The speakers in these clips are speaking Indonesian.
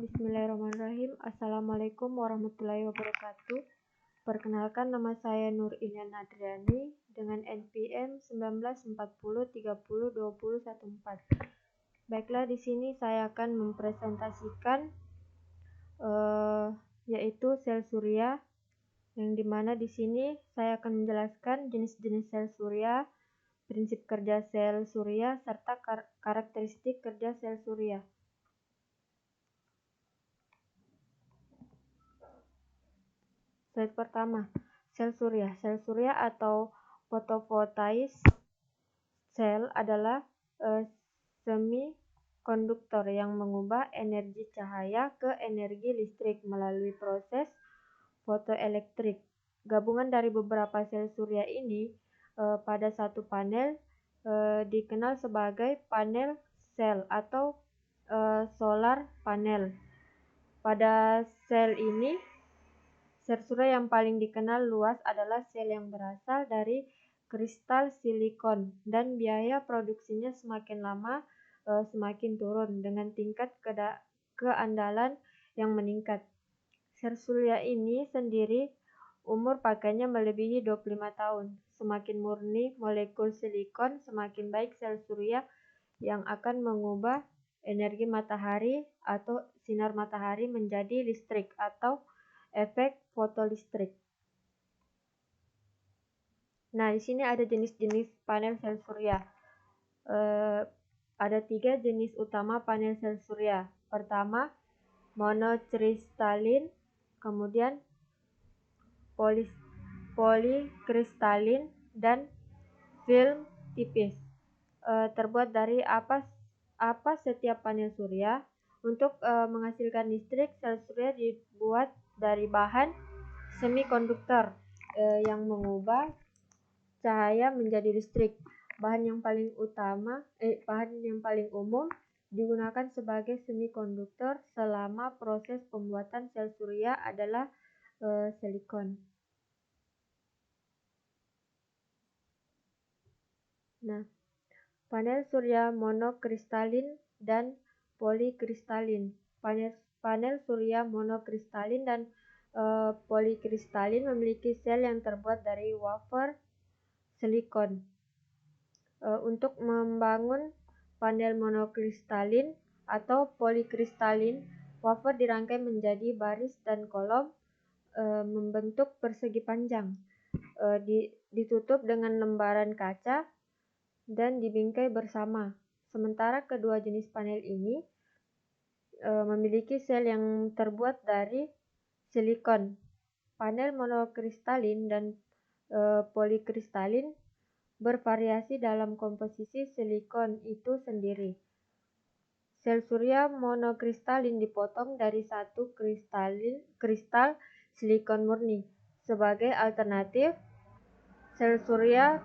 Bismillahirrahmanirrahim. Assalamualaikum warahmatullahi wabarakatuh. Perkenalkan, nama saya Nur Ilian Adriani dengan NPM 1940302014. Baiklah, di sini saya akan mempresentasikan yaitu sel surya, yang dimana di sini saya akan menjelaskan jenis-jenis sel surya, prinsip kerja sel surya, serta karakteristik kerja sel surya. Slide pertama, sel surya. Sel surya atau photovoltaic cell adalah semikonduktor yang mengubah energi cahaya ke energi listrik melalui proses fotoelektrik. Gabungan dari beberapa sel surya ini pada satu panel dikenal sebagai panel sel atau solar panel. Pada sel ini, sel surya yang paling dikenal luas adalah sel yang berasal dari kristal silikon, dan biaya produksinya semakin lama semakin turun dengan tingkat keandalan yang meningkat. Sel surya ini sendiri umur pakainya melebihi 25 tahun. Semakin murni molekul silikon, semakin baik sel surya yang akan mengubah energi matahari atau sinar matahari menjadi listrik atau efek fotolistrik. Nah, di sini ada jenis-jenis panel sel surya. Ada 3 jenis utama panel sel surya. Pertama, monokristalin, kemudian polikristalin, dan film tipis. Terbuat dari apa setiap panel surya? Untuk menghasilkan listrik, sel surya dibuat dari bahan semikonduktor yang mengubah cahaya menjadi listrik. Bahan yang paling umum digunakan sebagai semikonduktor selama proses pembuatan sel surya adalah silikon. Nah, panel surya monokristalin dan polikristalin. Panel surya monokristalin dan polikristalin memiliki sel yang terbuat dari wafer silikon. Untuk membangun panel monokristalin atau polikristalin, wafer dirangkai menjadi baris dan kolom membentuk persegi panjang, ditutup dengan lembaran kaca dan dibingkai bersama. Sementara kedua jenis panel ini memiliki sel yang terbuat dari silikon. Panel monokristalin dan polikristalin bervariasi dalam komposisi silikon itu sendiri. Sel surya monokristalin dipotong dari satu kristal silikon murni. Sebagai alternatif, sel surya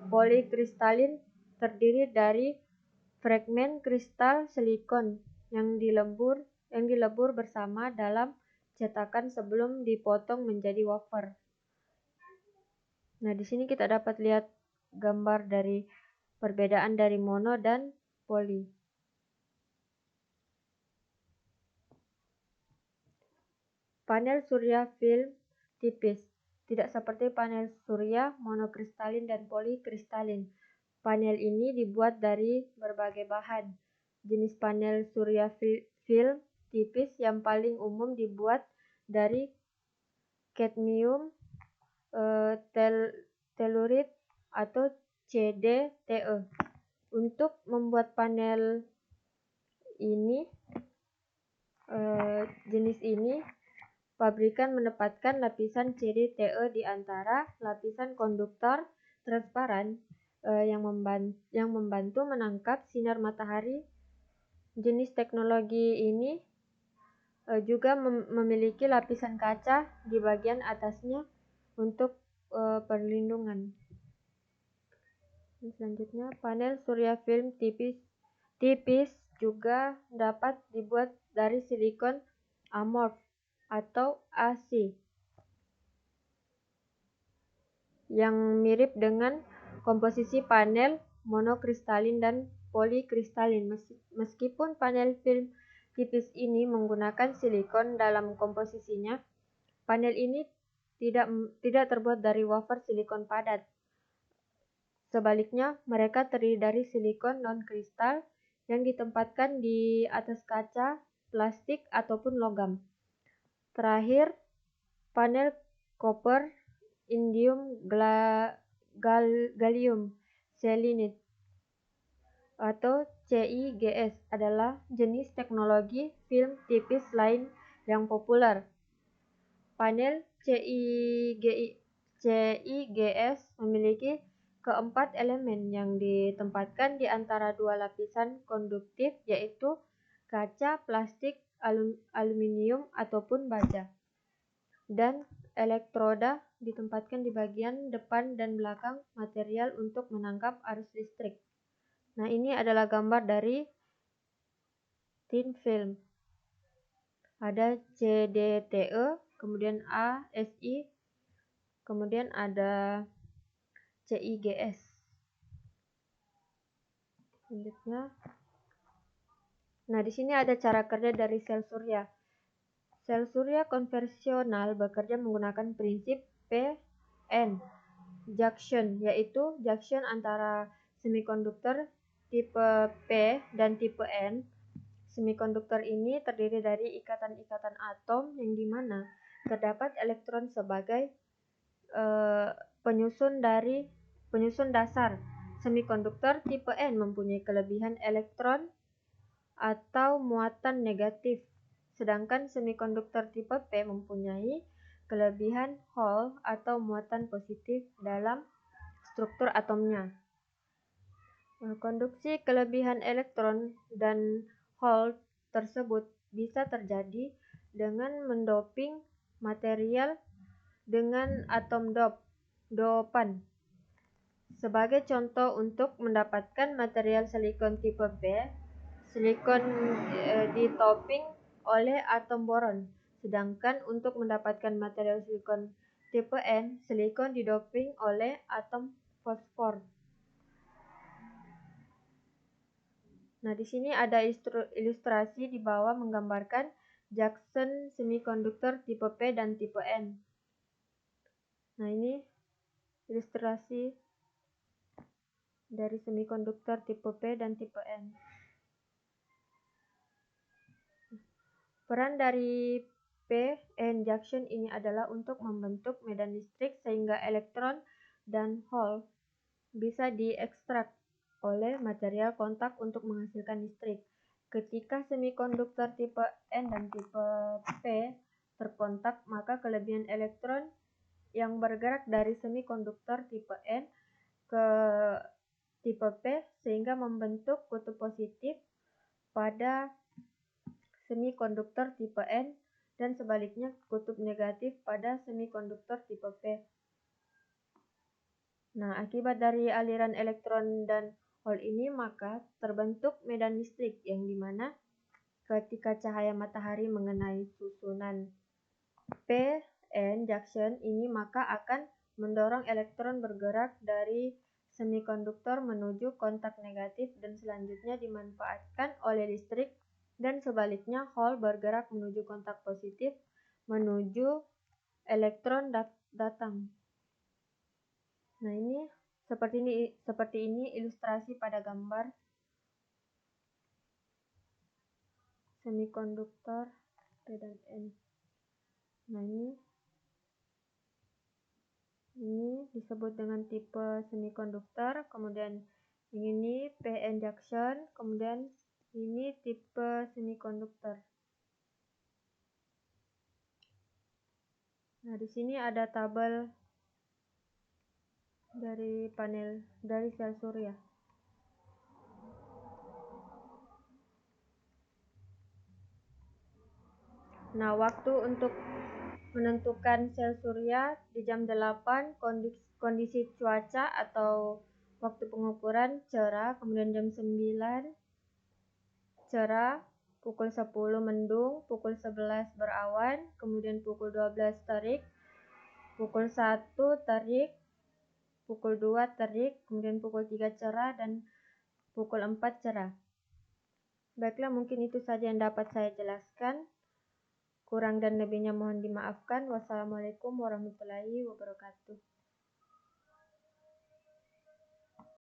polikristalin terdiri dari fragmen kristal silikon yang dilebur bersama dalam cetakan sebelum dipotong menjadi wafer. Nah, di sini kita dapat lihat gambar dari perbedaan dari mono dan poli. Panel surya film tipis. Tidak seperti panel surya monokristalin dan polikristalin. Panel ini dibuat dari berbagai bahan. Jenis panel surya film tipis yang paling umum dibuat dari kadmium telurid atau CdTe. Untuk membuat panel ini, jenis ini, pabrikan menempatkan lapisan CdTe di antara lapisan konduktor transparan yang membantu menangkap sinar matahari. Jenis teknologi ini juga memiliki lapisan kaca di bagian atasnya untuk perlindungan. Selanjutnya, panel surya film tipis juga dapat dibuat dari silikon amorf atau AC yang mirip dengan komposisi panel monokristalin dan polikristalin. Meskipun panel film tipis ini menggunakan silikon dalam komposisinya. Panel ini tidak terbuat dari wafer silikon padat. Sebaliknya, mereka terdiri dari silikon non-kristal yang ditempatkan di atas kaca, plastik, ataupun logam. Terakhir, panel copper, indium, gallium selenide atau CIGS adalah jenis teknologi film tipis lain yang populer. Panel CIGS memiliki keempat elemen yang ditempatkan di antara dua lapisan konduktif, yaitu kaca, plastik, aluminium, ataupun baja. Dan elektroda ditempatkan di bagian depan dan belakang material untuk menangkap arus listrik. Nah, ini adalah gambar dari thin film. Ada CDTE, kemudian ASI, kemudian ada CIGS. Selanjutnya. Nah, di sini ada cara kerja dari sel surya. Sel surya konvensional bekerja menggunakan prinsip PN junction, yaitu junction antara semikonduktor tipe P dan tipe N. Semikonduktor ini terdiri dari ikatan-ikatan atom yang dimana terdapat elektron sebagai penyusun dasar. Semikonduktor tipe N mempunyai kelebihan elektron atau muatan negatif, sedangkan semikonduktor tipe P mempunyai kelebihan hole atau muatan positif dalam struktur atomnya. Konduksi kelebihan elektron dan hole tersebut bisa terjadi dengan mendoping material dengan atom dopan. Sebagai contoh, untuk mendapatkan material silikon tipe P, silikon ditoping oleh atom boron. Sedangkan untuk mendapatkan material silikon tipe N, silikon didoping oleh atom fosfor. Nah, di sini ada ilustrasi di bawah menggambarkan junction semikonduktor tipe P dan tipe N. Nah, ini ilustrasi dari semikonduktor tipe P dan tipe N. Peran dari PN junction ini adalah untuk membentuk medan listrik sehingga elektron dan hole bisa diekstrak oleh material kontak untuk menghasilkan listrik. Ketika semikonduktor tipe N dan tipe P terkontak, maka kelebihan elektron yang bergerak dari semikonduktor tipe N ke tipe P sehingga membentuk kutub positif pada semikonduktor tipe N dan sebaliknya kutub negatif pada semikonduktor tipe P. Nah, akibat dari aliran elektron dan hole ini maka terbentuk medan listrik yang dimana ketika cahaya matahari mengenai susunan PN junction ini maka akan mendorong elektron bergerak dari semikonduktor menuju kontak negatif dan selanjutnya dimanfaatkan oleh listrik, dan sebaliknya hole bergerak menuju kontak positif menuju elektron datang. Nah, ini seperti ini ilustrasi pada gambar semikonduktor P dan N. Nah, ini disebut dengan tipe semikonduktor, kemudian ini PN junction, kemudian ini tipe semikonduktor. Nah, di sini ada tabel dari panel dari sel surya. Nah, waktu untuk menentukan sel surya di jam 8 kondisi cuaca atau waktu pengukuran cerah, kemudian jam 9 cerah, pukul 10 mendung, pukul 11 berawan, kemudian pukul 12 terik, pukul 1 terik, pukul 2 terik, kemudian pukul 3 cerah, dan pukul 4 cerah. Baiklah, mungkin itu saja yang dapat saya jelaskan. Kurang dan lebihnya mohon dimaafkan. Wassalamualaikum warahmatullahi wabarakatuh.